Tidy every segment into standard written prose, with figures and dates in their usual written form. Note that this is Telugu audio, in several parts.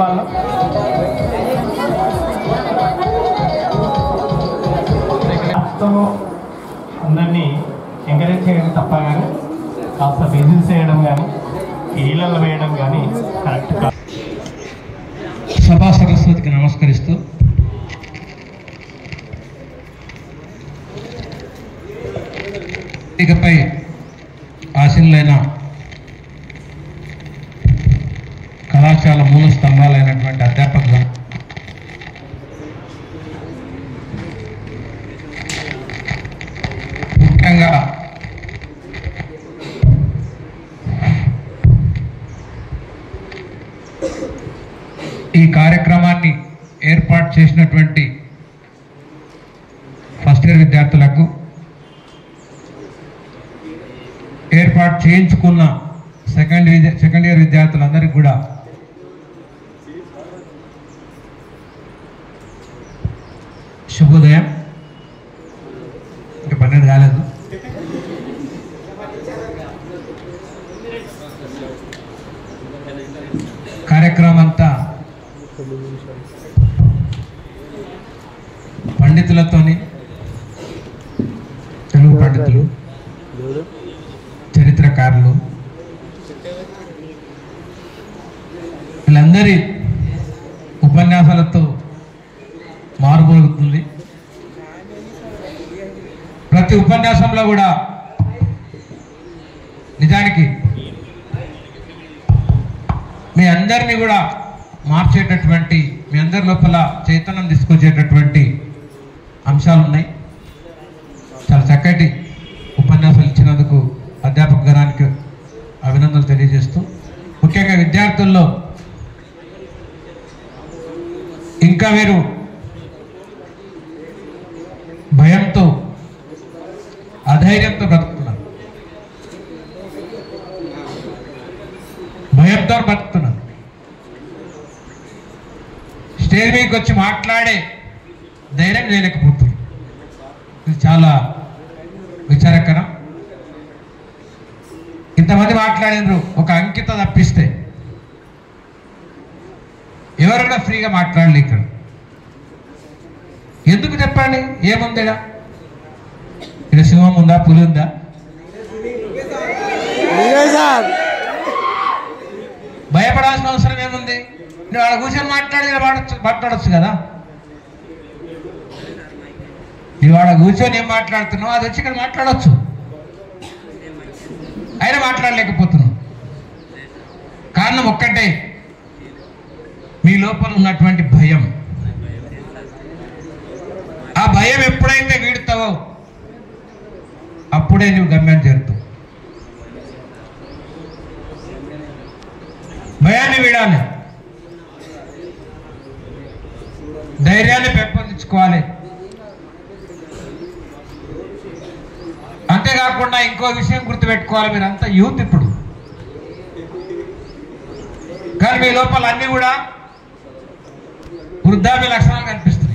వాళ్ళు అందరినీ ఎంకరేజ్ చేయడం తప్ప కానీ కాస్త బిజినెస్ చేయడం కానీ ఈళ్ళల్లో వేయడం కానీ కరెక్ట్ కాదు. సభా సరస్వతికి నమస్కరిస్తూ ఇకపై ఆశీనులైన కళాశాల మూల స్తంభాలైనటువంటి అధ్యాపకులు ముఖ్యంగా ఈ కార్యక్రమాన్ని ఏర్పాటు చేసినటువంటి ఫస్ట్ ఇయర్ విద్యార్థులకు, ఏర్పాటు చేయించుకున్న సెకండ్ ఇయర్ విద్యార్థులందరికీ కూడా శుభోదయం. ఇంకా 12 కాలేదు. కార్యక్రమం అంతా పండితులతోని, తెలుగు పండితులు, చరిత్రకారులు, వీళ్ళందరి ఉపన్యాసాలతో మారుమోగుతుంది. ప్రతి ఉపన్యాసంలో కూడా నిజానికి మీ అందరినీ కూడా మార్చేటటువంటి, మీ అందరి లోపల చైతన్యం తీసుకొచ్చేటటువంటి అంశాలు ఉన్నాయి. చాలా చక్కటి ఉపన్యాసాలు ఇచ్చినందుకు అధ్యాపక గణానికి అభినందనలు తెలియజేస్తూ, ముఖ్యంగా విద్యార్థుల్లో ఇంకా మీరు భయంతో, అధైర్యంతో బ్రతుకుతున్నారు, భయంతో బ్రతుకుతున్నారు. స్టేజ్ మీదకి వచ్చి మాట్లాడే ధైర్యం చేయలేకపోతున్నారు. ఇది చాలా విచారకరం. ఇంతమంది మాట్లాడినారు, ఒక అంకిత తప్పిస్తే ఎవరు కూడా ఫ్రీగా మాట్లాడలే. ఇక్కడ ఎందుకు చెప్పండి? ఏముందిడా? ఇక్కడ సింహం ఉందా, పులి ఉందా? భయపడాల్సిన అవసరం ఏముంది? నువ్వు ఆడ కూర్చొని మాట్లాడచ్చు కదా. నువ్వు ఆడ కూర్చొని ఏం మాట్లాడుతున్నావు, అది వచ్చి ఇక్కడ మాట్లాడవచ్చు. అయినా మాట్లాడలేకపోతున్నావు. కారణం ఒక్కటే, మీ లోపల ఉన్నటువంటి భయం. ఆ భయం ఎప్పుడైతే వీడుతావో అప్పుడే నువ్వు గమ్యం చేరుతావు. భయాన్ని వీడాలి, ధైర్యాన్ని పెంపొందించుకోవాలి. అంతేకాకుండా ఇంకో విషయం గుర్తుపెట్టుకోవాలి, మీరంతా యూత్ ఇప్పుడు, కానీ మీ లోపల అన్ని కూడా వృద్ధాప్య లక్షణాలు కనిపిస్తున్నాయి.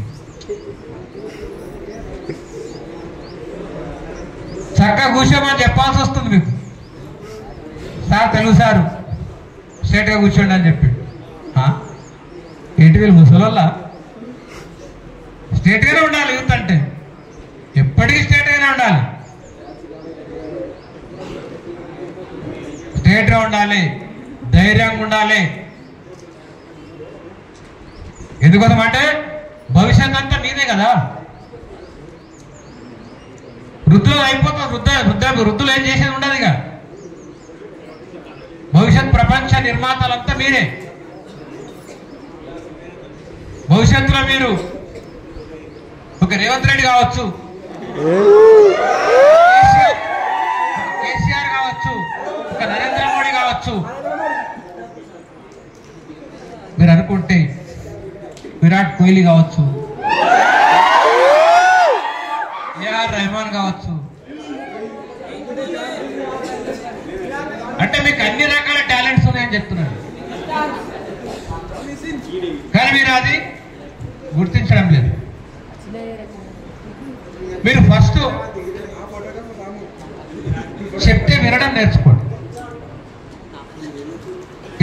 చక్కగా కూర్చోమని చెప్పాల్సి వస్తుంది మీకు. సార్, తెలుగు సారు స్ట్రైట్గా కూర్చోండి అని చెప్పి. ఏంటి వీళ్ళు ముసలోళ్ళ? స్ట్రైట్గానే ఉండాలి యూత్ అంటే, ఎప్పటికీ స్ట్రైట్గానే ఉండాలి. స్ట్రైట్గా ఉండాలి, ధైర్యంగా ఉండాలి. ఎందుకోసం అంటే భవిష్యత్ అంతా మీదే కదా. వృద్ధులు అయిపోతాం, వృద్ధులు ఏం చేసేది ఉండదు. ఇక భవిష్యత్ ప్రపంచ నిర్మాతలంతా మీరే. భవిష్యత్తులో మీరు ఒక రేవంత్ రెడ్డి కావచ్చు, కేసీఆర్ కావచ్చు, ఒక నరేంద్ర మోడీ కావచ్చు. మీరు అనుకుంటే విరాట్ కోహ్లీ కావచ్చు, ఏఆర్ రెహమాన్ కావచ్చు. అంటే మీకు అన్ని రకాల టాలెంట్స్ ఉన్నాయని చెప్తున్నారు, కానీ మీరు అది గుర్తించడం లేదు. మీరు ఫస్ట్ చెప్తే వినడం నేర్చుకోండి.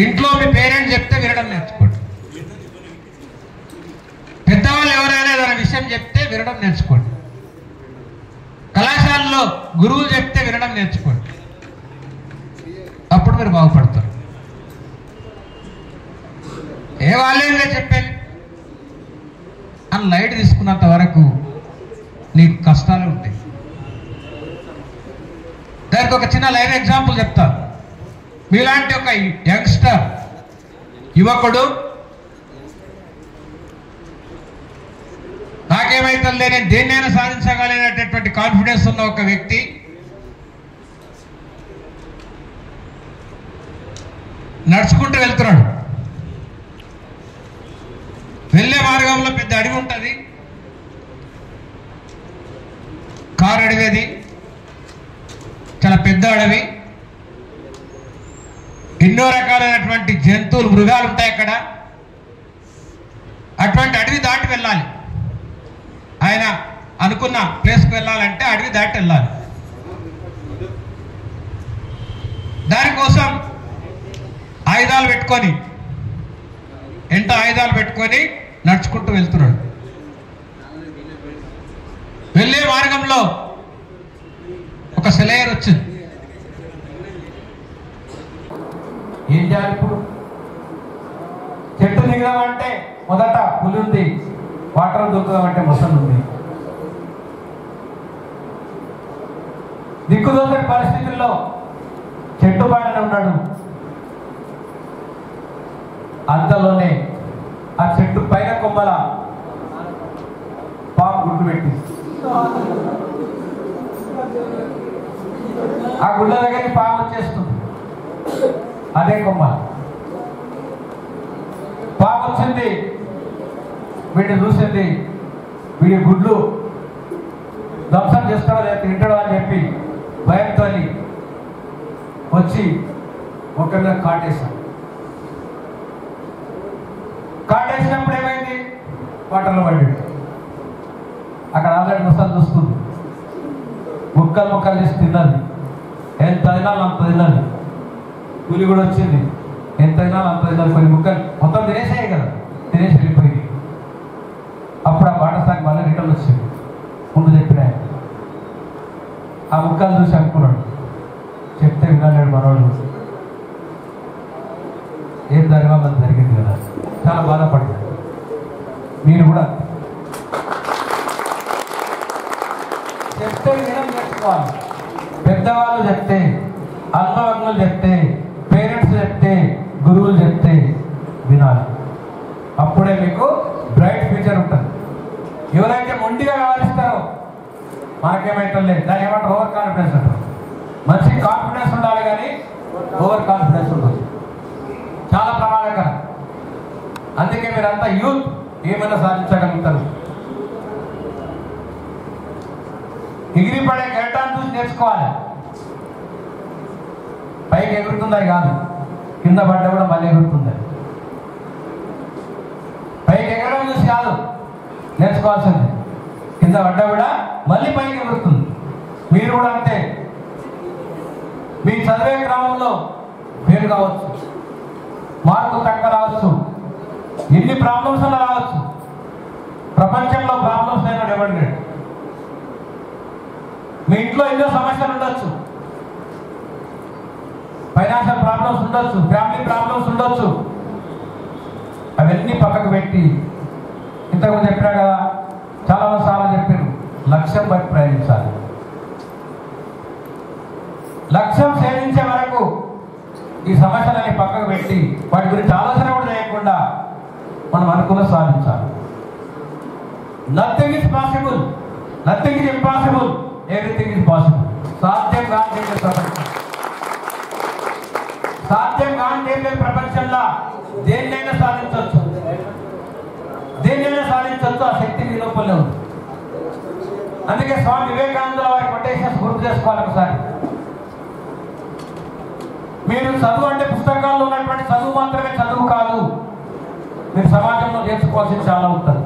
ఇంట్లో మీ పేరెంట్స్ చెప్తే వినడం నేర్చుకోండి. ఎవరైనా ఏదైనా విషయం చెప్తే వినడం నేర్చుకోండి. కళాశాలలో గురువులు చెప్తే వినడం నేర్చుకోండి. అప్పుడు మీరు బాగుపడతారు. ఏ వాళ్ళేగా చెప్పేది అని లైట్ తీసుకున్నంత వరకు నీకు కష్టాలు ఉంటాయి. దానికి ఒక చిన్న లైవ్ ఎగ్జాంపుల్ చెప్తాను. మీలాంటి ఒక యంగ్స్టర్ యువకుడు నాకేమైతుందే నేను దేన్నైనా సాధించగలిగినటువంటి కాన్ఫిడెన్స్ ఉన్న ఒక వ్యక్తి నడుచుకుంటూ వెళ్తున్నాడు. వెళ్ళే మార్గంలో పెద్ద అడవి ఉంటుంది. కారు అడవి, అది చాలా పెద్ద అడవి. ఎన్నో రకాలైనటువంటి జంతువులు, మృగాలు ఉంటాయి అక్కడ. అటువంటి అడవి దాటి వెళ్ళాలి. ఆయన అనుకున్న ప్లేస్కి వెళ్ళాలంటే అడవి దాటి వెళ్ళాలి. దానికోసం ఆయుధాలు పెట్టుకొని, ఎంట ఆయుధాలు పెట్టుకొని నడుచుకుంటూ వెళ్తున్నాడు. వెళ్ళే మార్గంలో ఒక సెలయర్ వచ్చింది. ఏం చేయాలి ఇప్పుడు? చెట్టు దిగదామంటే మొదట పులి ఉంది, వాటర్ దొక్కుదామంటే మొసలు ఉంది. దిక్కుదోసే పరిస్థితుల్లో చెట్టు పైన ఉన్నాడు. అంతలోనే ఆ చెట్టు పైన కొమ్మల పాము గుడ్డు పెట్టి ఆ గుడ్ల దగ్గరికి పాము వచ్చేస్తుంది. అదే కొమ్మ పాము వచ్చింది. వీడిని చూసింది. వీడి గుడ్లు ధ్వంసం చేస్తాడో లేదా తింటాడో అని చెప్పి భయంతో వచ్చి ఒక మీద కాటేశాడు. కాటేసినప్పుడు ఏమైంది? వాటర్లో పడ్డాడు. అక్కడ ఆల్రెడీ ముసలు చూస్తుంది. ముక్కలు ముక్కలు చేసి తిన్నది. ఎంత తినాలి అంత తిన్నది. పులి కూడా వచ్చింది. ఎంత తినాలి అంత తిన్నది. కొన్ని ముక్కలు మొత్తం తినేసాయి కదా, తినేసి వెళ్ళిపోయింది. అప్పుడు ఆ వాటర్ సాగి మళ్ళీ రిటర్న్ వచ్చింది. ముందు చెప్పిన ఆ ముక్కలు చూసి అనుకున్నాడు, చెప్తే వినలేడు మనోడు. ఏం జరగాలని జరిగింది కదా, చాలా బాధపడ్డాడు. మీరు కూడా చెప్తే వినడం నేర్చుకోవాలి. పెద్దవాళ్ళు చెప్తే, అనుభవజ్ఞులు చెప్తే, పేరెంట్స్ చెప్తే, గురువులు చెప్తే వినాలి. అప్పుడే మీకు బ్రైట్ ఫ్యూచర్ ఉంటుంది. ఎవరైతే మొండిగా వ్యవహరిస్తారో మనకేమైతే దాన్ని ఏమంటారు? ఓవర్ కాన్ఫిడెన్స్ అంటారు. మంచి కాన్ఫిడెన్స్ ఉండాలి, కానీ ఓవర్ కాన్ఫిడెన్స్ ఉండదు. చాలా ప్రమాదకరం. అందుకే మీరంతా యూత్ ఏమైనా సాధించగలుగుతారు. ఎగిరి పడే గేటాన్ని చూసి నేర్చుకోవాలి. పైకి ఎగురుతుందా కాదు, కింద పడ్డ కూడా మళ్ళీ ఎగురుతుంది. పైకి ఎగరడం చూసి కాదు నేర్చుకోవాల్సింది, కింద పడ్డ కూడా మళ్ళీ పైకి ఎగురుతుంది. మీరు కూడా అంతే. మీ చదివే క్రమంలో ఫెయిల్ కావచ్చు, మార్కు తక్కువ రావచ్చు, ఎన్ని ప్రాబ్లమ్స్ అలా రావచ్చు. ప్రపంచంలో ప్రాబ్లమ్స్ అయినాడు ఎవరు? మీ ఇంట్లో ఎన్నో సమస్యలు ఉండొచ్చు, ఫైనాన్షియల్ ప్రాబ్లమ్స్ ఉండొచ్చు, ఫ్యామిలీ ప్రాబ్లమ్స్ ఉండొచ్చు. అవన్నీ పక్కకు పెట్టి, ఇంతకుముందు చెప్పినా కదా, చాలా సార్లు చెప్పారు, లక్ష్యం బట్టి ప్రయాణించాలి. లక్ష్యం సేవించే వరకు ఈ సమస్యలన్నీ పక్కకు పెట్టి వాటి గురించి ఆలోచన కూడా చేయకుండా మనం అనుకున్న సాధించాలి. Nothing is possible, nothing is impossible, everything is possible. సాధ్యం కాని ప్రపంచం, సాధ్యం కాని ప్రపంచంలో దేన్నైనా సాధించవచ్చు, దేన్నైనా సాధించవచ్చు. ఆ శక్తి మీ లోపలే ఉంది. అందుకే స్వామి వివేకానంద వారి కొటేషన్స్ గుర్తు చేసుకోవాలి ఒకసారి. మీరు చదువు అంటే పుస్తకాల్లో ఉన్నటువంటి చదువు మాత్రమే చదువు కాదు, మీరు సమాజంలో నేర్చుకోవాల్సింది చాలా ఉంటుంది.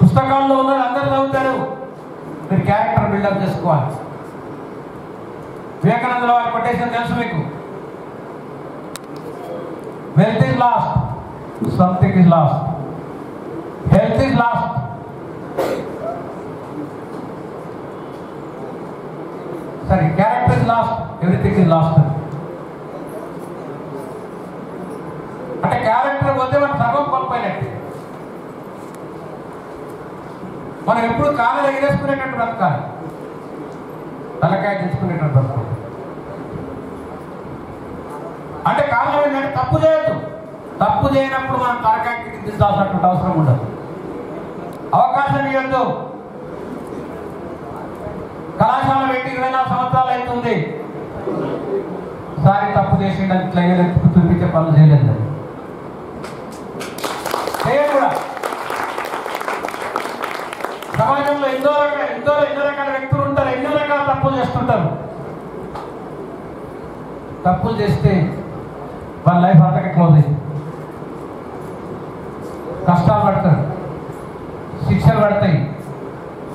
పుస్తకాల్లో ఉన్నది అందరూ చదువుతారు, మీరు క్యారెక్టర్ బిల్డప్ చేసుకోవాలి. వివేకానంద వారి కొటేషన్ తెలుసు మీకు, wealth is last, something is last. Health is lost. Sorry, character is lost, everything is lost. అంటే క్యారెక్టర్ పోతే మనం సగం కోల్పోయినట్టు. మనం ఎప్పుడు కాళ్ళు ఎగరేసుకునేటట్టు బ్రతకాలి, తలకాయ తెచ్చుకునేటట్టు బ్రతకాలి. అంటే కారణం ఏంటంటే తప్పు చేయొద్దు. తప్పు చేయనప్పుడు మనం తలకాయకి దిద్దాల్సినటువంటి అవసరం ఉండదు. అవకాశం ఇవ్వద్దు. కళాశాల పెట్టి 24 సంవత్సరాలు అవుతుంది, సారి తప్పు చేసిండని ఇట్లా ఏదెత్తుకు చూపించే పనులు చేయలేదు. కూడా సమాజంలో ఎన్నో రకాల వ్యక్తులు ఉంటారు, ఎన్నో రకాల తప్పులు చేస్తుంటారు. తప్పులు చేస్తే వాళ్ళ లైఫ్ అంతకే క్లోజ్ అయింది. కష్టాలు పడతారు, శిక్షలు పడతాయి,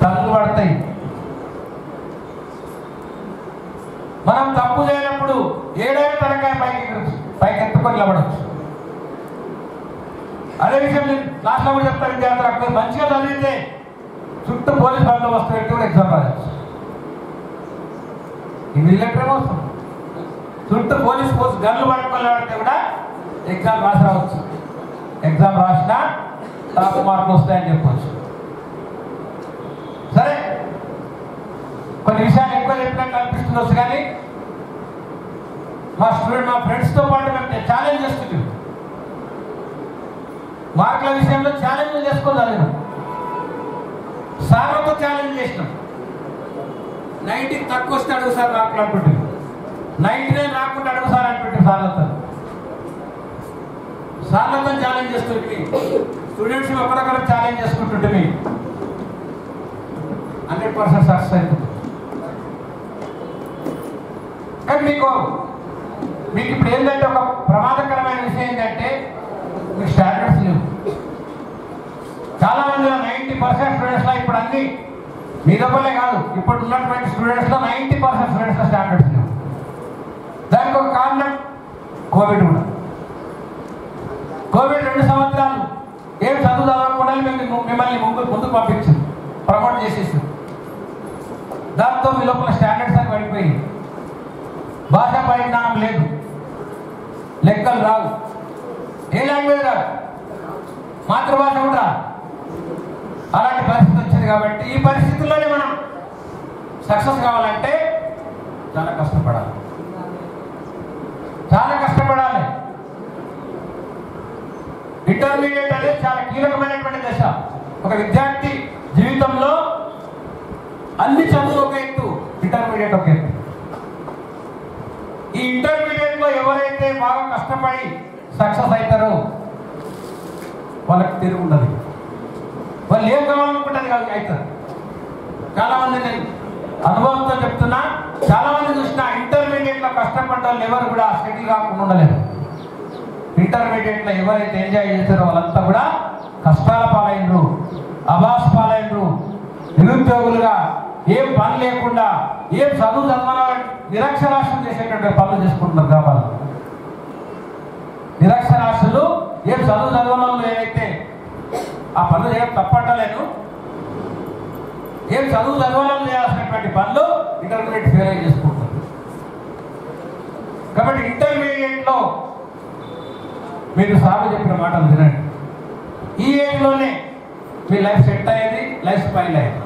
తల్లు పడతాయి. మనం తప్పు చేయనప్పుడు ఏడైనా తలకాయ పైకి ఎత్తుకొని నిలబడచ్చు. అదే విషయం నేను లాస్ట్లో కూడా చెప్తా విద్యార్థులకు, మంచిగా చదివితే చుట్టూ పోలీస్ బందోబస్తు పెట్టి కూడా ఎగ్జామ్ రాయచ్చు. ఇది రిలేటెడ్ అవసరం. చుట్టూ పోలీస్ గన్లు పట్టుకోలేకపోతే కూడా ఎగ్జామ్ రాసి రావచ్చు. ఎగ్జామ్ రాసినా టాప్ మార్కులు వస్తాయని చెప్పవచ్చు. సరే, కొన్ని విషయాలు ఎక్కువ చెప్పినట్టు అనిపిస్తుంది. కానీ మా ఫ్రెండ్స్తో పాటు మేము ఛాలెంజ్ చేస్తున్నాం. మార్కుల విషయంలో ఛాలెంజ్ చేసుకోగలిగినాం. సార్లతో ఛాలెంజ్ చేసినాం. 90 తక్కువ వస్తే అడుగు సార్ మార్కులు అంటుంటే, 99 రాకుండా అడుగు సార్ అంటుంటే సార్లతో ఛాలెంజ్ చేస్తుంటే, స్టూడెంట్స్ ఒకరొకరు ఛాలెంజ్ చేసుకుంటుంటే 100% సక్సెస్ అవుతుంది. కానీ మీకు ఇప్పుడు ఏంటంటే ఒక ప్రమాదకరమైన విషయం ఏంటంటే మీకు స్టాండర్డ్స్ లేవు. చాలా మందిలో 90% స్టూడెంట్స్లో ఇప్పుడు అన్ని మీ దగ్గరలే కాదు, ఇప్పుడు ఉన్నటువంటి స్టూడెంట్స్లో 90% స్టూడెంట్స్లో స్టాండర్డ్స్ లేవు. దానికి ఒక కారణం కోవిడ్ కూడా. కోవిడ్ 2 సంవత్సరాలు ఏం చదువు చదవకుండా మిమ్మల్ని ముందుకు పంపించింది, ప్రమోట్ చేసేసి. దాంతో మీ లోపల స్టాండర్డ్స్ అని పడిపోయింది. భాషా పరిజ్ఞానం లేదు, లెక్కలు రావు, ఏ లాంగ్వేజ్ రాదు, మాతృభాష కూడా. అలాంటి పరిస్థితి వచ్చింది. కాబట్టి ఈ పరిస్థితుల్లోనే మనం సక్సెస్ కావాలంటే చాలా కష్టపడాలి, చాలా కష్టపడాలి. ఇంటర్మీడియట్ అనేది చాలా కీలకమైనటువంటి దశ. ఒక విద్యార్థి జీవితంలో అన్ని చదువులు ఒక ఎత్తు, ఇంటర్మీడియట్ ఒక ఎత్తు. ఈ ఇంటర్మీడియట్ లో ఎవరైతే బాగా కష్టపడి సక్సెస్ అవుతారో వాళ్ళకి తిరుగుండదు. వాళ్ళు ఏం కావాలనుకుంటారు కాదు అవుతారు. చాలా మంది, నేను అనుభవంతో చెప్తున్నా, చాలా మంది చూసిన ఇంటర్మీడియట్ లో కష్టపడ్డ వాళ్ళు ఎవరు కూడా సెటిల్ కాకుండా ఉండలేదు. ఇంటర్మీడియట్ లో ఎవరైతే ఎంజాయ్ చేశారో వాళ్ళంతా కూడా కష్టాల పాలైనరు, అభాస్ పాలైనరు, నిరుద్యోగులుగా ఏం పని లేకుండా, ఏం చదువు చదవాలని నిరక్షరాస్యులు చేసేటువంటి పనులు చేసుకుంటున్నారు. గ్రామాలు నిరక్షరాస్యులు ఏం చదువు చదవడంలో ఏవైతే ఆ పనులు చేయడం తప్పట్టలేను, ఏం చదువు చదవడం చేయాల్సినటువంటి పనులు ఇంటర్మీడియట్ ఫెయిల్ అయి చేసుకుంటారు. కాబట్టి ఇంటర్మీడియట్ లో మీరు సాగు చెప్పిన మాటలు వినండి. ఈ ఏజ్లోనే మీ లైఫ్ సెట్ అయ్యేది, లైఫ్ స్పైల్ అయ్యేది.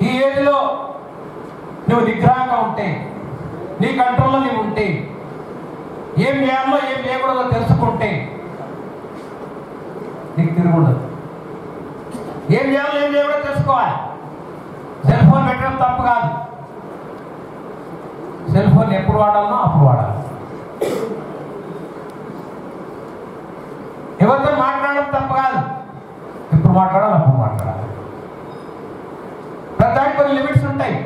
ఈ ఏజ్లో నువ్వు నిగ్రహంగా ఉంటే, నీ కంట్రోల్లో నువ్వు ఉంటే, ఏం చేయాలో ఏం చేయకూడదో తెలుసుకుంటే నీకు తిరుగుండదు. ఏం చేయాలో ఏం చేయకూడదో తెలుసుకోవాలి. సెల్ ఫోన్ పెట్టడం తప్పు కాదు, సెల్ ఫోన్ ఎప్పుడు వాడాలనో అప్పుడు వాడాలి. ఎవరితో మాట్లాడడం తప్పు కాదు, ఎప్పుడు మాట్లాడాలి అప్పుడు మాట్లాడాలి. ప్రతిదానికి కొన్ని లిమిట్స్ ఉంటాయి,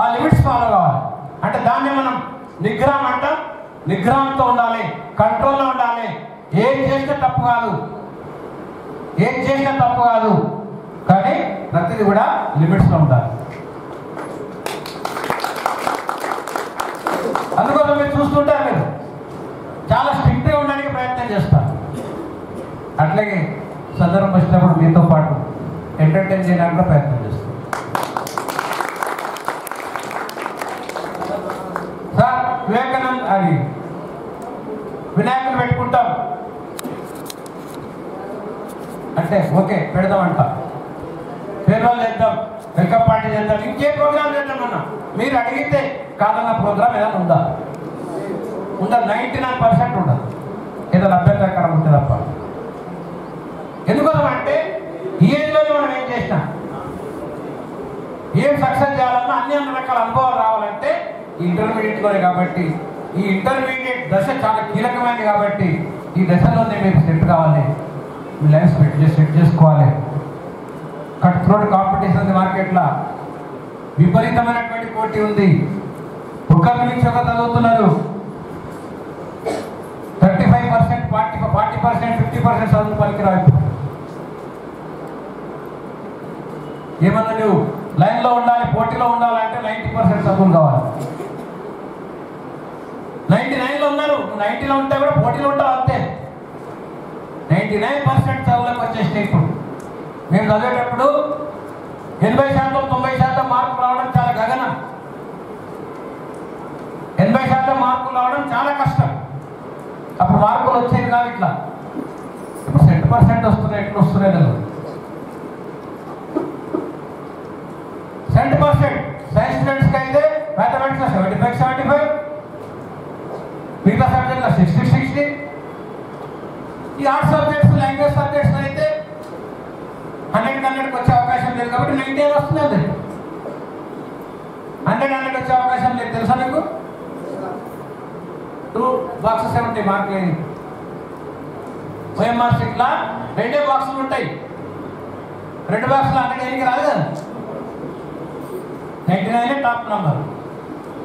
ఆ లిమిట్స్ ఫాలో కావాలి. అంటే దాన్ని మనం నిగ్రహం అంటాం. నిగ్రహంతో ఉండాలి, కంట్రోల్లో ఉండాలి. ఏం చేస్తే తప్పు కాదు, ఏం చేసినా తప్పు కాదు, కానీ ప్రతిదీ కూడా లిమిట్స్లో ఉండాలి. అందుకోసం మీరు చూస్తుంటారు, మీరు చాలా స్ట్రిక్ట్గా ఉండడానికి ప్రయత్నం చేస్తారు. అట్లాగే మీతో పాటు ఎంటర్టైన్ చేయడానికి కూడా ప్రయత్నం చేస్తాం. సార్ వివేకానంద్ అది వినాయకుడు పెట్టుకుంటాం అంటే ఓకే పెడదామంట, ఫేర్వెల్ చేద్దాం, వెల్కమ్ పార్టీ చేద్దాం, ఇంకే ప్రోగ్రామ్ చేద్దామన్నా మీరు అడిగితే కాదన్న ప్రోగ్రామ్ ఏదైనా ఉందా? ఉండదు. 99% ఉండదు. ఏదో అభ్యంతరకరం ఉంటుంది తప్ప. ఎందుకోసం అంటే ఈ ఏజ్లో మనం ఏం చేసినా ఏం సక్సెస్ చేయాలన్నా అన్ని రకాల అనుభవాలు రావాలంటే ఈ ఇంటర్మీడియట్లోనే. కాబట్టి ఈ ఇంటర్మీడియట్ దశ చాలా కీలకమైనది. కాబట్టి ఈ దశలోనే మీరు సెట్ కావాలి, మీ లైఫ్ సెట్ చేసుకోవాలి. కట్ త్రోట్ కాంపిటీషన్ ఉంది మార్కెట్లో, విపరీతమైనటువంటి పోటీ ఉంది. ఒకరి నుంచి ఒక చదువుతున్నారు. 35%, 40%, 50% చదువు పలికిరావు. ఏమన్నా నువ్వు లైన్లో ఉండాలి, పోటీలో ఉండాలంటే 90% చదువులు కావాలి. 99లో ఉన్నారు, 90లో ఉంటే కూడా పోటీలో ఉంటావు అంతే. 99% చదువులకు వచ్చేసినాయి. ఇప్పుడు మేము చదివేటప్పుడు 80%, 90% మార్కులు రావడం చాలా గగనం. 80% మార్కులు రావడం చాలా కష్టం. అప్పుడు మార్కులు వచ్చేది కాదు ఇట్లా. ఇప్పుడు 70% వస్తున్నాయి. ఎట్లా వస్తున్నాయి కదా? 70% సైన్స్ స్టూడెంట్స్కి అయితే మ్యాథమెటిక్స్లో 75, మిగతా సబ్జెక్ట్లో 60. ఈ ఆర్ట్స్ సబ్జెక్ట్స్, లాంగ్వేజ్ సబ్జెక్ట్స్ అయితే 100 వచ్చే అవకాశం లేదు. కాబట్టి 90 వస్తుంది. అది 100 వచ్చే అవకాశం లేదు. తెలుసా మీకు? 2 బాక్సెస్ ఉంటాయి మార్కులు. ఓఎంఆర్ షీట్లో 2 బాక్సులు ఉంటాయి. 2 బాక్సులు 100 రాదు కదా. 99 టాప్ నెంబర్.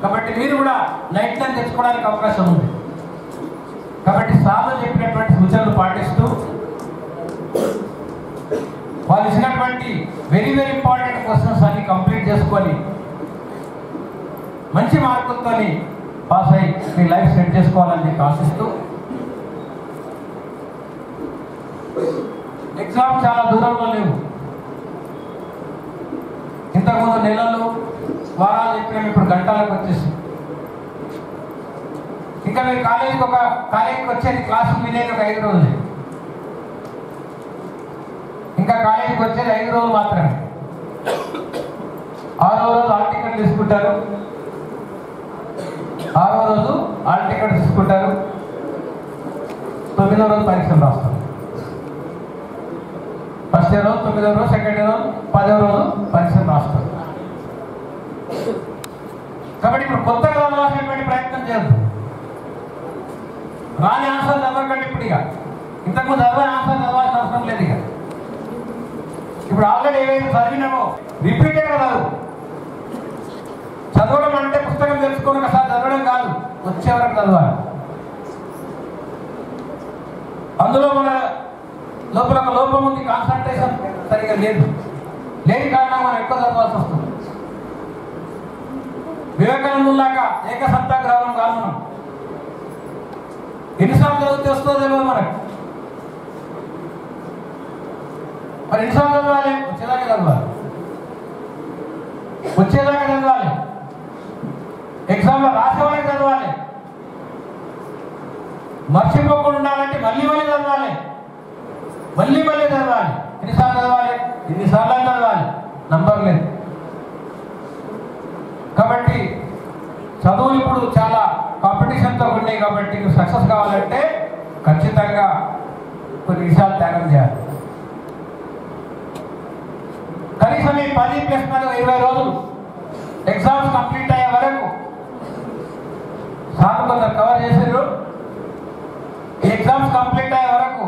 కాబట్టి మీరు కూడా 99 తెచ్చుకోవడానికి అవకాశం ఉంది. కాబట్టి సార్లు చెప్పినటువంటి సూచనలు పాటిస్తూ వాళ్ళు ఇచ్చినటువంటి వెరీ ఇంపార్టెంట్ క్వశ్చన్స్ అన్ని కంప్లీట్ చేసుకొని మంచి మార్కులతో పాస్ అయ్యి మీ లైఫ్ సెట్ చేసుకోవాలని చెప్పి ఆశిస్తూ, ఎగ్జామ్ చాలా దూరంలో లేవు. ఇంతకుముందు నెలలు, వారాలు చెప్పినాం, ఇప్పుడు గంటలకు వచ్చేసి. ఇంకా మీరు కాలేజీకి వచ్చేది, క్లాసులు వినేది ఒక 5 రోజులు. ఇంకా కాలేజీకి వచ్చేది 5 రోజులు మాత్రమే. 6వ రోజు హాల్ టికెట్ తీసుకుంటారు. 6వ రోజు హాల్ టికెట్ తీసుకుంటారు. 9వ రోజు పరీక్షలు రాస్తారు. ఫస్ట్ ఇయర్ రోజు, 9వ రోజు, సెకండ్ ఇయర్ రోజు, 10వ రోజు పరీక్షలు రాస్తారు. కాబట్టి ఇప్పుడు కొత్తగా చదవాల్సినటువంటి ప్రయత్నం చేయదు. రాని ఆన్సర్ చదవకండి ఇప్పుడు. ఇక ఇంతకుముందు చదవని ఆన్సర్ చదవాల్సిన అవసరం లేదు. ఇక ఇప్పుడు ఆల్రెడీ ఏవైతే చదివినామో రిపీటెడ్గా చదవడం అంటే పుస్తకం తెలుసుకొని ఒకసారి చదవడం కాదు, వచ్చే వరకు చదవాలి. అందులో మన లోపల ఒక లోపం ఉంది, కాన్సన్ట్రేషన్ సరిగా లేని కారణంగా మనం ఎక్కువ చదవాల్సి వస్తుంది. వివేకానందులాగా ఏకసత్యాగ్రహం కాదు. మనం ఎన్నిసార్లు చదివితే వస్తుందో తెలియదు మనకు. మరి ఎన్నిసార్లు చదవాలి? వచ్చేదాకా చదవాలి. ఎగ్జామ్లో రాసేవాళ్ళకి చదవాలి. మర్చిపోకుండా ఉండాలంటే మళ్ళీ చదవాలి. ఎన్నిసార్లు చదవాలి? ఎన్నిసార్లు చదవాలి, నంబర్ లేదు. కాబట్టి చదువులు ఇప్పుడు చాలా కాంపిటీషన్తో ఉన్నాయి. కాబట్టి నువ్వు సక్సెస్ కావాలంటే ఖచ్చితంగా కొన్ని విషయాలు త్యాగం చేయాలి. కనీసం ఈ 10 + 20 రోజులు ఎగ్జామ్స్ కంప్లీట్ అయ్యే వరకు సార్ కొందరు కవర్ చేసారు. ఈ ఎగ్జామ్స్ కంప్లీట్ అయ్యే వరకు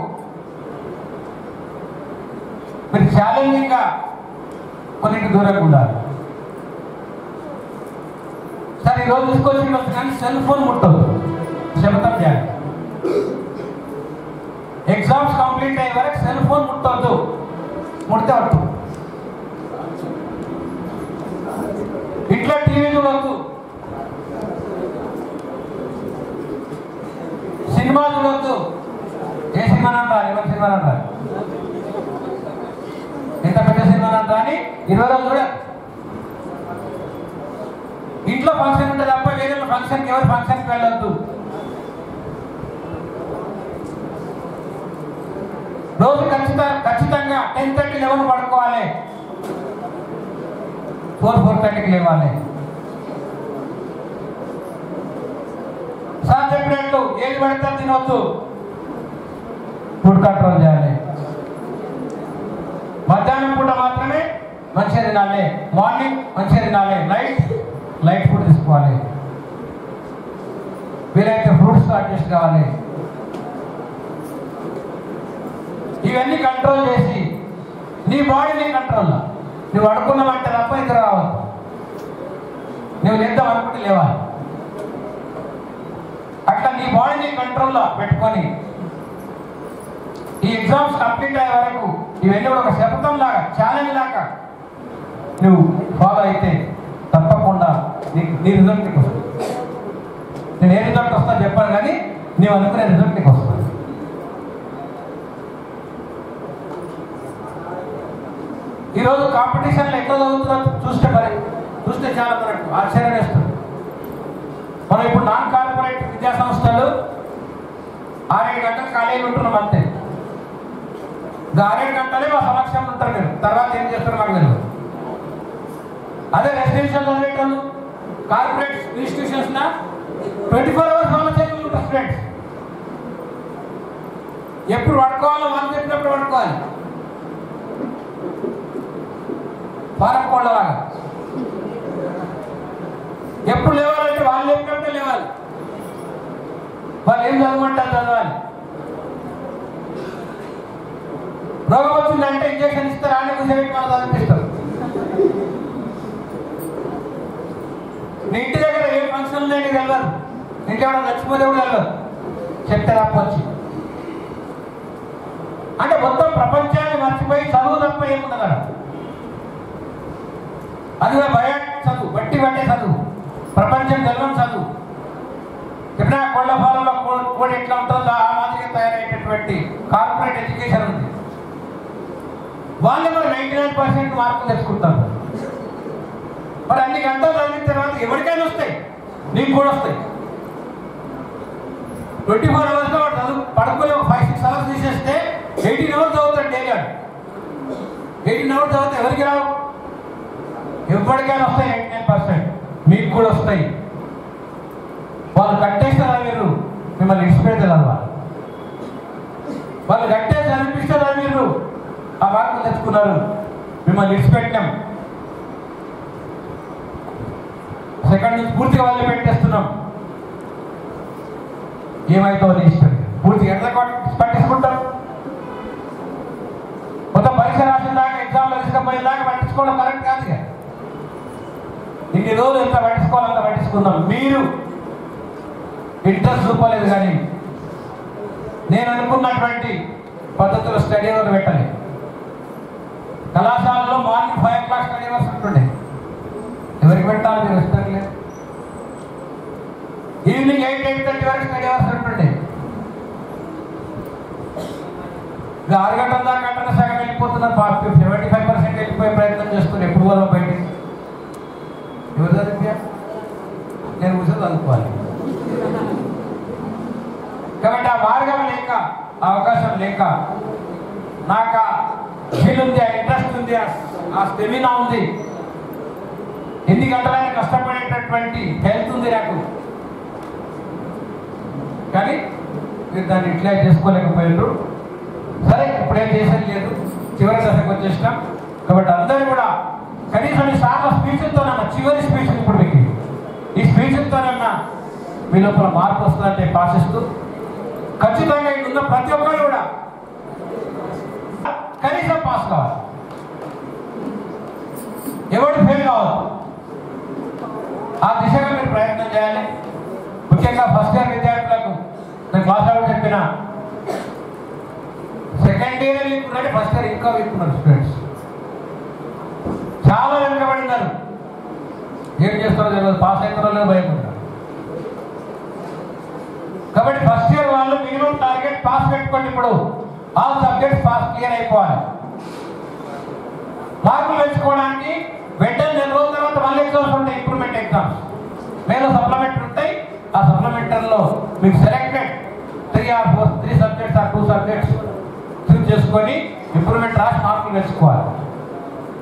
మీరు ఛాలెంజింగ్గా కొన్నింటి దూరంగా ఉండాలి. సార్ ఈరోజు తీసుకొచ్చి కానీ సెల్ ఫోన్ ముట్టదు, శబ్దం చేయాలి. ఎగ్జామ్స్ కంప్లీట్ అయ్యే వరకు సెల్ ఫోన్ ముట్టవద్దు. ముడితే వద్దు. ఇట్లా టీవీ చూడవద్దు, సినిమా చూడవద్దు. ఏ సినిమా అంటారు? ఎవరి సినిమా అంటారు? దాంతో అని 20 రోజులు కూడా ఇంట్లో ఫంక్షన్ ఉంటుంది తప్ప వేరే ఫంక్షన్కి ఎవరు ఫంక్షన్కి వెళ్ళొద్దు. రోజు ఖచ్చితంగా 10:30, 11 పడుకోవాలి, 4:30కి లేవాలి. సార్ చెప్పినట్టు ఏది పడితే తినవద్దు, ఫుడ్ కంట్రోల్ చేయాలి. మధ్యాహ్నం పూట మాత్రమే మంచిగా తినాలి, మార్నింగ్ మంచిగా తినాలి, లైట్ ఫుడ్ తీసుకోవాలి, వీలైతే ఫ్రూట్స్ అడ్జస్ట్ కావాలి. ఇవన్నీ కంట్రోల్ చేసి నీ బాడీని కంట్రోల్లో, నువ్వు అడుకున్నావంటే తప్ప ఇద్దరు రావద్దు, నువ్వు లేద్దాం అనుకుంటే లేవాలి. అట్లా నీ బాడీని కంట్రోల్లో పెట్టుకొని ఈ ఎగ్జామ్స్ కంప్లీట్ అయ్యే వరకు ఇవన్నీ కూడా ఒక శపథం లాగా, ఛాలెంజ్ లాగా నువ్వు ఫాలో అయితే తప్పకుండా నీ రిజల్ట్ నీకు వస్తుంది. నేను ఏ రిజల్ట్ వస్తా చెప్పాను, కానీ నీవు అనుకునే రిజల్ట్ నీకు వస్తుంది. ఈరోజు కాంపిటీషన్లో ఎట్లా చదువుతున్నా చూస్తే చాలా మనకు ఆశ్చర్యం వేస్తుంది. మనం ఇప్పుడు నాన్ కార్పొరేట్ విద్యా సంస్థలు 6-7 గంటలు ఖాళీగా ఉంటున్నాం అంతే. 6-7 గంటలే మా సమక్షంలో ఉంటారు, మీరు తర్వాత ఏం చేస్తారు మాకు తెలియదు. అదే రెసిడెన్షియల్ చదివేటోళ్ళు కార్పొరేట్ ఇన్స్టిట్యూషన్స్ 24 hours వాళ్ళ చేతులు ఉంటారు స్టూడెంట్స్. ఎప్పుడు పడుకోవాలో వాళ్ళు చెప్పినప్పుడు పడుకోవాలి, ఫారం కోళ్ళలాగా. ఎప్పుడు లేవాలంటే వాళ్ళు చెప్పినప్పుడే లేవాలి, వాళ్ళు ఏం చదవమంటారు చదవాలి. రోగం వచ్చిందంటే ఇంజక్షన్ ఇస్తారు, ఆడే కూర్చోబెట్టి వాళ్ళు చదివిస్తారు. నీ ఇంటి దగ్గర ఏ ఫంక్షన్ లేని వెళ్ళరు, ఇంకెవడ చచ్చిపోతే కూడా వెళ్ళరు, చెప్తే తప్పొచ్చి. అంటే మొత్తం ప్రపంచాన్ని మర్చిపోయి చదువు తప్ప ఏముంది కదా. అది కూడా భయ చదువు, బట్టే చదువు, ప్రపంచం గెలవని చదువు. ఎప్పుడైనా కోళ్ళ ఫారంలో కోడి ఎట్లా ఉంటుందో ఆ మాదిరిగా తయారయ్యేటటువంటి కార్పొరేట్ ఎడ్యుకేషన్ ఉంది. వాళ్ళు మరి 99% మార్కులు తెచ్చుకుంటారు. మరి అన్ని గంటలు చదివిన తర్వాత ఎవరికైనా వస్తాయి, నీకు కూడా వస్తాయి. 24 hours వాడు చదువు పడుకుని 5-6 hours తీసేస్తే 18 hours చదువుతాడు డైలీ. 18 hours చదివితే ఎవరికి రావు? ఎవరికైనా వస్తాయి 99%, మీకు కూడా వస్తాయి. వాళ్ళు కట్టేస్తారా మీరు, మిమ్మల్ని ఇన్స్పైర్ చదవాలి. వాళ్ళు కట్టేసి అనిపిస్తారా మీరు, ఆ మార్కులు తెచ్చుకున్నారు, మిమ్మల్ని ఇన్స్పెక్టాం. సెకండ్ నుంచి పూర్తిగా వాళ్ళే పెట్టేస్తున్నాం. ఏమైతే ఇష్టం పూర్తిగా ఎంత పట్టించుకుంటాం. మొత్తం పరీక్ష రాసిన దాకా, ఎగ్జామ్లో తీసుకుపోయిన దాకా పట్టించుకోవడం కరెక్ట్ కాదు. ఇన్ని రోజులు ఎంత పట్టించుకోవాలంత పట్టించుకుందాం. మీరు ఇంట్రెస్ట్ చూపలేదు, కానీ నేను అనుకున్నటువంటి పద్ధతిలో స్టడీ అవర్ పెట్టాలి. కళాశాలలో మార్నింగ్ 5 o'clock స్టడీ అవర్స్ ఉంటుండే, ఎవరికి పెట్టాలి మీరు ఇష్టం లేదు. ఈవినింగ్ 8-8:30 వరకు స్టడీ అవర్స్ ఉంటుండే. 6 గంటల దాకా గంటల సగం వెళ్ళిపోతున్నారు, 75% వెళ్ళిపోయే ప్రయత్నం చేస్తున్నారు. ఎప్పుడు పోదాం బయటికి, ఎవరు చదివా? నేను కూర్చొని చదువుకోవాలి. కాబట్టి ఆ మార్గం లేక, ఆ అవకాశం లేక, నాకు ఆ ఫీల్ ఉంది, ఆ ఇంట్రెస్ట్ ఉంది, ఆ స్టెమినా ఉంది, ఎన్ని గంటలైనా కష్టపడేటటువంటి హెల్త్ ఉంది నాకు. కానీ మీరు దాన్ని యూటిలైజ్ చేసుకోలేకపోయారు. సరే, ఇప్పుడేం చేసేది లేదు, చివరి దశకు వచ్చేసినాం. కాబట్టి అందరూ కూడా కనీసం ఈ సార్ల స్పీచ్లతోనన్నా, చివరి స్పీచ్ ఇప్పుడు మీకు ఈ స్పీచ్లతోనన్నా మీ లోపల మార్పు వస్తుందంటే ఆశిస్తూ, ఖచ్చితంగా ఉన్న ప్రతి ఒక్కరు కూడా కనీసం పాస్ కావాలి, ఎవరు ఫెయిల్ కావద్దు. ఆ దిశగా మీరు ప్రయత్నం చేయాలి. ముఖ్యంగా ఫస్ట్ ఇయర్ విద్యార్థులకు నేను క్లాసులో చెప్పిన, సెకండ్ ఇయర్ వీక్కున్నట్టు ఫస్ట్ ఇయర్ ఇంకా వీక్కున్నారు స్టూడెంట్స్, చాలా వెనుకబడినారు. ఏం చేస్తారో తెలియదు, పాస్ అవుతారో లేదో భయం ఉంటారు. కాబట్టి ఫస్ట్ ఇయర్ వాళ్ళు మినిమం టార్గెట్ పాస్ పెట్టుకోండి. ఇప్పుడు ఆల్ సబ్జెక్ట్స్ పాస్ క్లియర్ అయిపోవాలి. మార్కులు పెంచుకోవడానికి వెంటనే 4 రోజుల తర్వాత మళ్ళీ ఎగ్జామ్స్ ఉంటాయి, ఇంప్రూవ్మెంట్ ఎగ్జామ్స్. లేదా సప్లిమెంటరీ ఉంటాయి. ఆ సప్లిమెంటరీలో మీకు selected 3 or 4 3 subjects or 2 subjects choose చేసుకొని ఇంప్రూవ్మెంట్ రాసి మార్కులు పెంచుకోవాలి.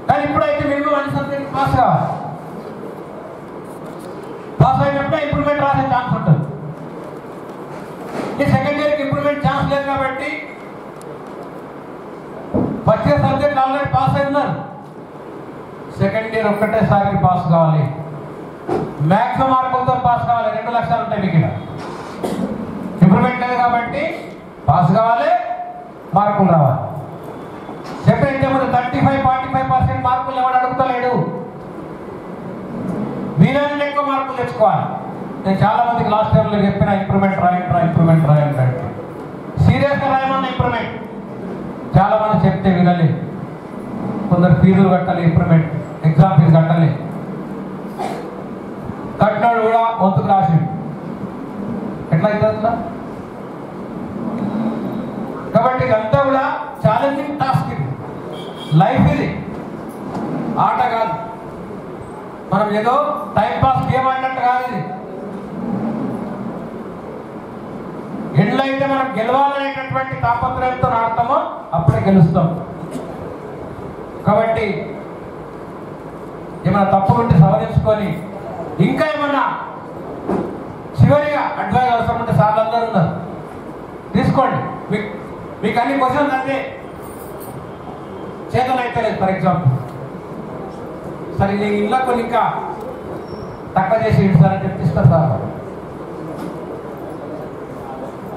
కానీ ఇప్పుడైతే మినిమం అన్ని సబ్జెక్ట్ పాస్ కావాలి. పాస్ అయినప్పుడే ఇంప్రూవ్మెంట్ రాసే ఛాన్స్ ఉంటుంది. ఈ సెకండ్ ఇయర్కి ఇంప్రూవ్మెంట్ ఛాన్స్ లేదు కాబట్టి first year subject already pass అయి ఉన్నారు. సెకండ్ ఇయర్ ఒక్కటేసారికి పాస్ కావాలి. మ్యాక్సిమం మార్కులతో పాస్ కావాలి. 2 లక్షలు ఉంటాయి మీకు. ఇంప్రూవ్మెంట్ లేదు కాబట్టి పాస్ కావాలి, మార్కులు రావాలి. చెప్పేంటే ముందు 35-45% మార్కులు ఎవరు అడుగుతలేడు. వీలైనంత ఎక్కువ మార్కులు తెచ్చుకోవాలి. నేను చాలా మందికి లాస్ట్ ఇయర్లో చెప్పిన ఇంప్రూవ్మెంట్ రాయండి. సీరియస్గా రాయమన్న ఇంప్రూవ్మెంట్. చాలా మంది చెప్తే వినలేదు. కొందరు ఫీజులు కట్టాలి, ఇంప్రూవ్మెంట్ ఎగ్జామ్ ఫీజు కట్టాలి. కట్టినాడు కూడా వంతుకు రాసిండు. ఎట్లా అవుతుంది? కాబట్టి ఇదంతా కూడా ఛాలెంజింగ్ టాస్క్. ఇది లైఫ్, ఇది ఆట కాదు. మనం ఏదో టైం పాస్ గేమ్ అన్నట్టు కాదు. ఇది ఎండ్లో అయితే మనం గెలవాలనేటటువంటి తాపత్రయంతో ఆడతామో అప్పుడే గెలుస్తాం. కాబట్టి ఏమైనా తప్పులు ఉంటే సవరించుకొని, ఇంకా ఏమన్నా చివరిగా అడ్వైజ్ అవసరం ఉంటే సార్లు అందరూ ఉన్నారు, తీసుకోండి. మీకు అన్ని క్వశ్చన్స్ అంటే చేతన అయితే లేదు. ఫర్ ఎగ్జాంపుల్, సరే నేను ఇంట్లో కొన్ని ఇంకా తక్కువ చేసి ఇస్తారని చెప్పిస్తారు సార్.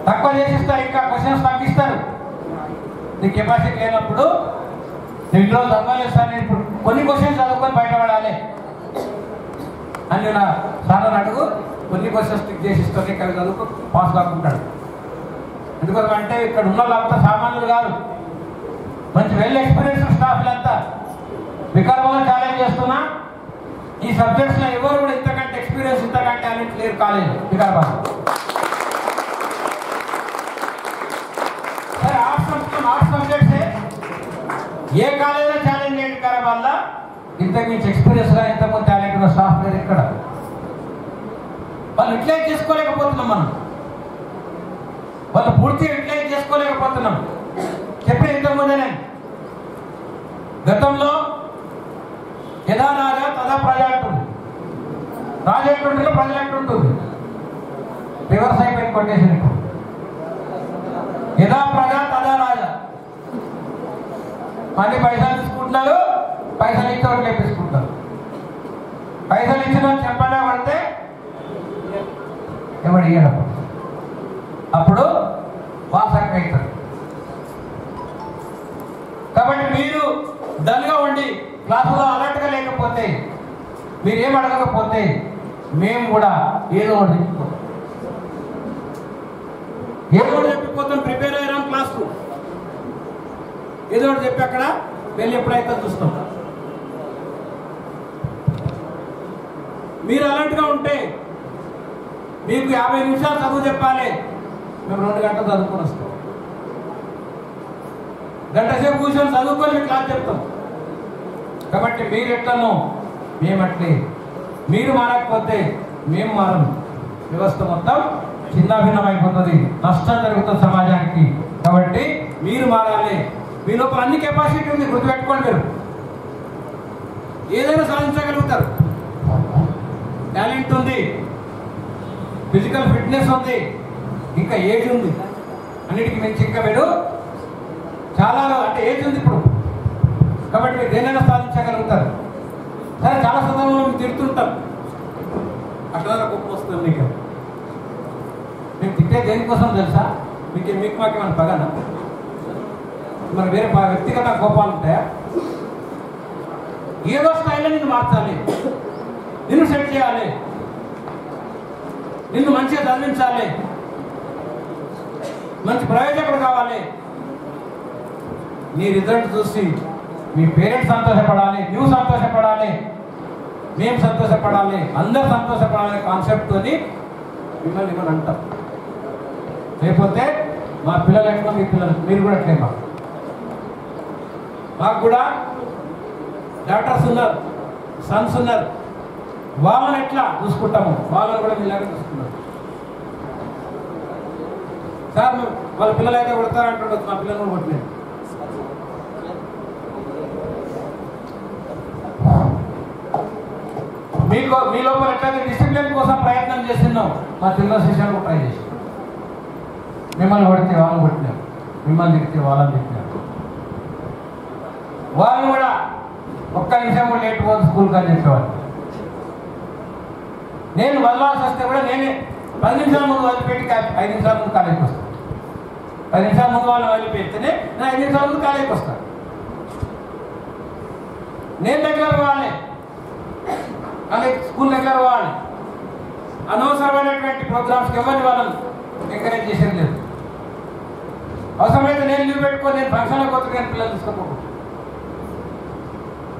తక్కువ చేసి ఇస్తారు, ఇంకా క్వశ్చన్స్ తగ్గిస్తారు. నీ కెపాసిటీ లేనప్పుడు నేను ఇంట్లో చదవలేదు సార్, నేను ఇప్పుడు కొన్ని క్వశ్చన్స్ చదువుకొని బయటపడాలి అని నేను సార్ అడుగు. కొన్ని క్వశ్చన్స్ టిక్ చేసి ఇస్తాను, ఇక్కడ చదువుకు పాస్ కాకుంటాడు. ఎందుకంటే ఇక్కడ ఉన్న వాళ్ళంతా సామాన్యులు కాదు, మంచి వెల్ ఎక్స్పీరియన్స్ స్టాఫ్లంతా. వికారాబాద్ ఛాలెంజ్ చేస్తున్నా, ఈ సబ్జెక్ట్స్లో ఎవరు కూడా ఇంతకంటే ఎక్స్పీరియన్స్, ఇంతకంటే అని క్లియర్ కాలేదు వికారాబాద్. సరే ఆర్ట్స్ సబ్జెక్ట్సే ఏ కాలేజీలో ఛాలెంజ్ చేయండి వికారాబాద్లో. ఇంతకు మించి ఎక్స్పీరియన్స్గా ఇంతకుముందు టాలెంట్ ఉన్న స్టాఫ్ లేదు ఇక్కడ. వాళ్ళు యూటిలైజ్ చేసుకోలేకపోతున్నాం, వాళ్ళు పూర్తిగా యూటిలైజ్ చేసుకోలేకపోతున్నాం. చెప్పిన ఇంతకుముందే నేను గతంలో యథా రాజా తదా ప్రజా అంటుంది. రాజు ఎట్టుంటుందో ప్రజలు ఎట్టుంటుంది. రివర్స్ అయిపోయింది కొట్టేసింది. యథా ప్రజా తదా రాజా. మళ్ళీ పైసలు తీసుకుంటున్నారు, పైసలు ఇచ్చి ఒకటి లేపించుకుంటారు. పైసలు ఇచ్చిన చెప్పడా పడితే ఎవడు ఇయ్యడం, అప్పుడు వాసంగా అవుతారు. కాబట్టి మీరు డల్గా ఉండి క్లాసులో అలర్ట్గా లేకపోతే, మీరేం అడగకపోతే మేము కూడా ఏదో ఒకటి చెప్పిపోతాం. ప్రిపేర్ అయ్యాం క్లాస్కు, ఏదో ఒకటి చెప్పి అక్కడ వెళ్ళి ఎప్పుడైతే చూస్తాం. మీరు అలర్ట్గా ఉంటే మీకు 50 నిమిషాలు చదువు చెప్పాలి, మేము 2 గంటలు చదువుకొని వస్తాం. గంట సేపు కూర్చొని చదువుకొని మీకు క్లాస్ చెప్తాం. కాబట్టి మీరు ఎట్లనో మేమట్లే. మీరు మారకపోతే మేము మారం. వ్యవస్థ మొత్తం చిన్నాభిన్నమైపోతుంది, నష్టం జరుగుతుంది సమాజానికి. కాబట్టి మీరు మారాలి. మీ లోపల అన్ని కెపాసిటీ ఉంది, గుర్తుపెట్టుకోండి. మీరు ఏదైనా సాధించగలుగుతారు. టాలెంట్ ఉంది, ఫిజికల్ ఫిట్నెస్ ఉంది, ఇంకా ఏజ్ ఉంది. అన్నిటికీ మించి ఇంకా మీరు చాలా అంటే ఏజ్ ఉంది ఇప్పుడు. కాబట్టి మీరు దేనైనా సాధించగలుగుతారు. సరే, చాలా సందర్భంలో మేము తిడుతుంటాం, అట్లా గొప్ప వస్తుంది మీకు. మేము తిట్టే దేనికోసం తెలుసా? మీకు మాకేమైనా పగనా? మరి వేరే వ్యక్తిగత కోపాలు ఉంటాయా? ఏదో స్థాయిలో నిన్ను మార్చాలి, నిన్ను సెట్ చేయాలి, నిన్ను మంచిగా చదివించాలి, మంచి ప్రయోజకుడు కావాలి. నీ రిజల్ట్ చూసి మీ పేరెంట్స్ సంతోషపడాలి, నువ్వు సంతోషపడాలి, మేము సంతోషపడాలి, అందరూ సంతోషపడాలనే కాన్సెప్ట్తో మిమ్మల్ని ఇవ్వని అంటాం. లేకపోతే మా పిల్లలు ఎట్లా, మీ పిల్లలు మీరు కూడా ఎట్లే. మాకు కూడా డాక్టర్స్ ఉన్నారు, సన్స్ ఉన్నారు. వాళ్ళని ఎట్లా చూసుకుంటాము, వాళ్ళని కూడా మీలాగా చూసుకున్నారు. సార్ వాళ్ళ పిల్లలు అయితే కొడతారంటుండొచ్చు, మా పిల్లలు కూడా కొట్టలేదు. మీ లోపల ఎట్లయితే డిసిప్లిన్ కోసం ప్రయత్నం చేస్తున్నాం, మా చిన్న శిష్యులు కూడా ట్రై చేసి మిమ్మల్ని కొడితే వాళ్ళని కొట్టినారు, మిమ్మల్ని తిడితే వాళ్ళని తిట్టినారు. వాళ్ళు కూడా ఒక్క నిమిషం కూడా లేట్ పోదు స్కూల్కి అని చెప్పేవాళ్ళు. నేను వదలాల్సి వస్తే కూడా నేనే 10 నిమిషాల ముందు వదిలిపెట్టి 5 నిమిషాల ముందు కాలేజీకి వస్తాను. 10 నిమిషాల ముందు వాళ్ళని వదిలిపెడితేనే నేను 5 నిమిషాల ముందు కాలేజీకి వస్తాను. నేను దగ్గర పోవాలి, అలాగే స్కూల్ దగ్గర పోవాలి. అనవసరమైనటువంటి ప్రోగ్రామ్స్కి ఎవరిని వాళ్ళని ఎంకరేజ్ చేసేది లేదు. అవసరమైతే నేను లీవ్ పెట్టుకొని నేను ఫంక్షన్లకు పోతే నేను పిల్లలు తీసుకోకూడదు.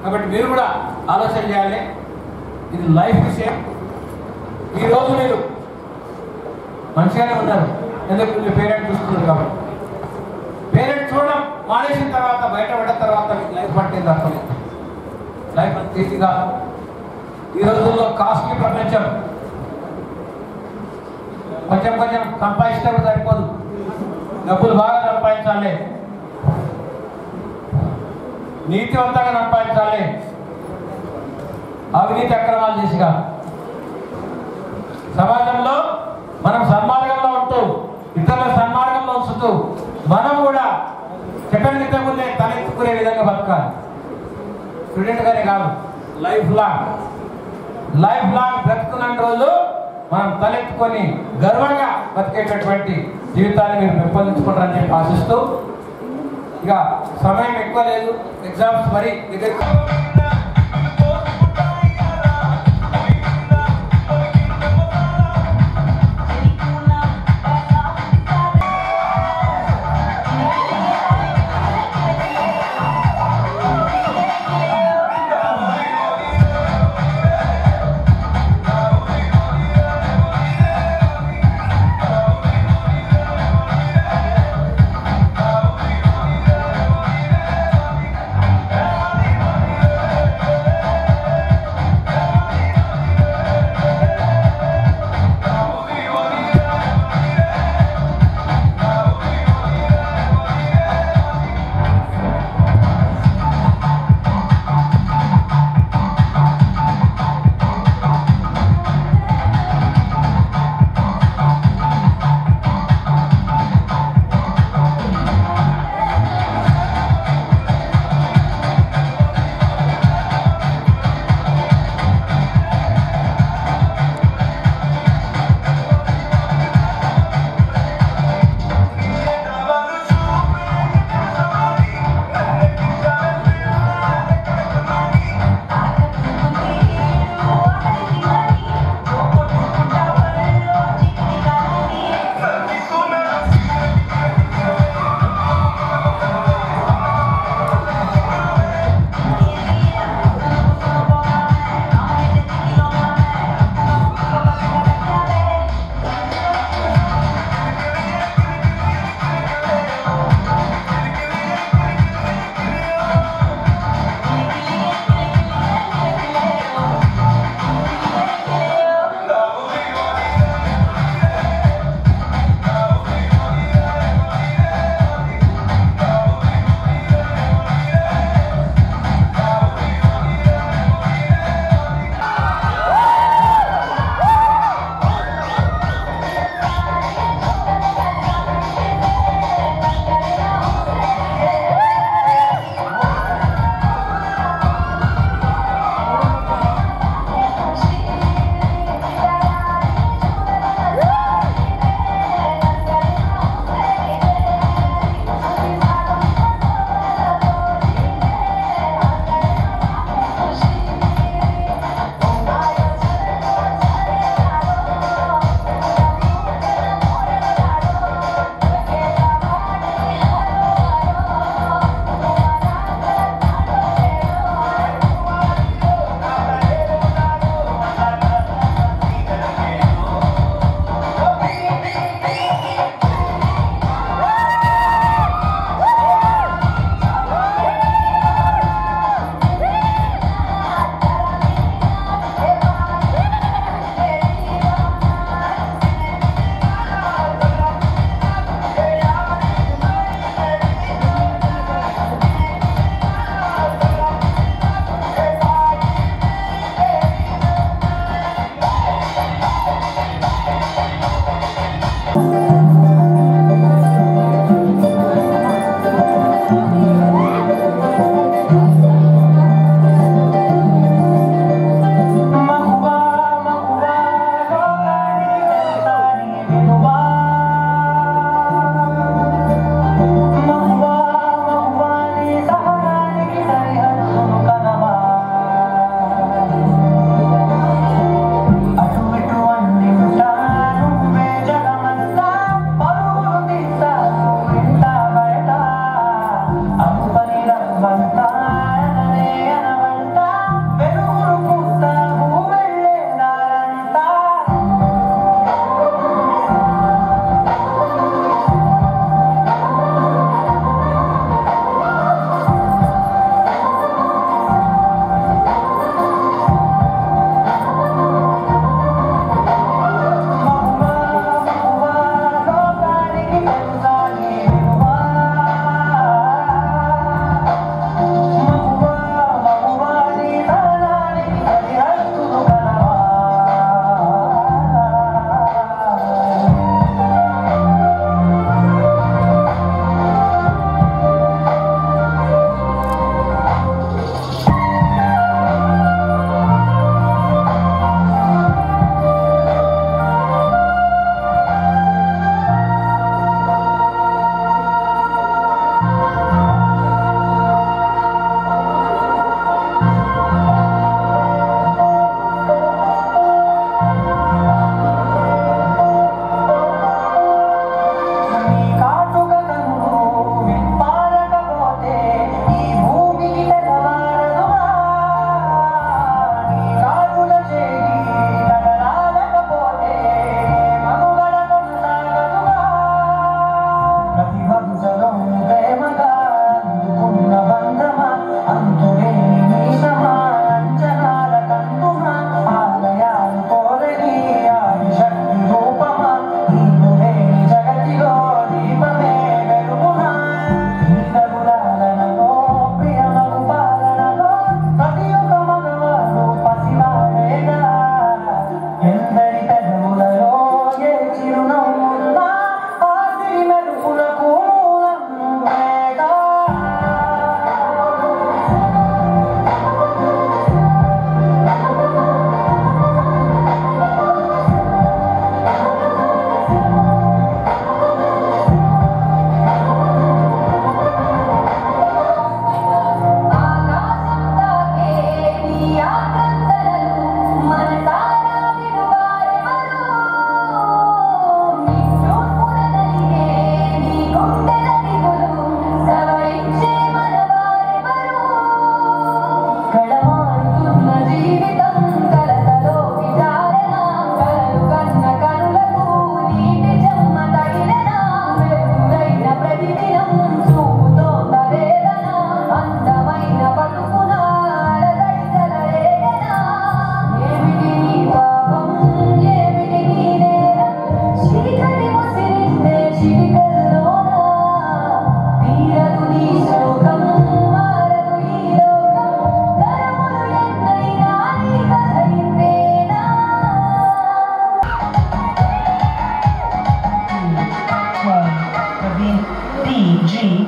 కాబట్టి మీరు కూడా ఆలోచన చేయాలి, ఇది లైఫ్ విషయం. ఈరోజు మీరు మంచిగానే ఉన్నారు, ఎందుకు మీ పేరెంట్ చూస్తున్నారు కాబట్టి. పేరెంట్ చూడడం మానేసిన తర్వాత, బయటపడ్డ తర్వాత మీకు లైఫ్ పట్టింది అర్థం. లైఫ్ అంత ఈజీగా ఈ రోజుల్లో కాస్ట్లీ ప్రపంచం. కొంచెం కొంచెం సంపాదిస్తే సరిపోదు, డబ్బులు బాగా సంపాదించాలి, నీతివంతంగా సంపాదించాలి, అవినీతి అక్రమాలు చేసిగా. సమాజంలో మనం సన్మార్గంలో ఉంటూ ఇతరుల సన్మార్గంలో ఉంచుతూ మనం కూడా చెప్పిన ముందే తలెత్తుకునే విధంగా బతకాలి. స్టూడెంట్గానే కాదు, లైఫ్ లాంగ్ బ్రతుకున్న రోజులు మనం తలెత్తుకొని గర్వంగా బతికేటటువంటి జీవితాన్ని మీరు పెంపొందించుకుంటారని చెప్పి ఆశిస్తూ, ఇక సమయం ఎక్కువ లేదు, ఎగ్జామ్స్ మరి దగ్గర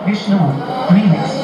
Vishnu remix.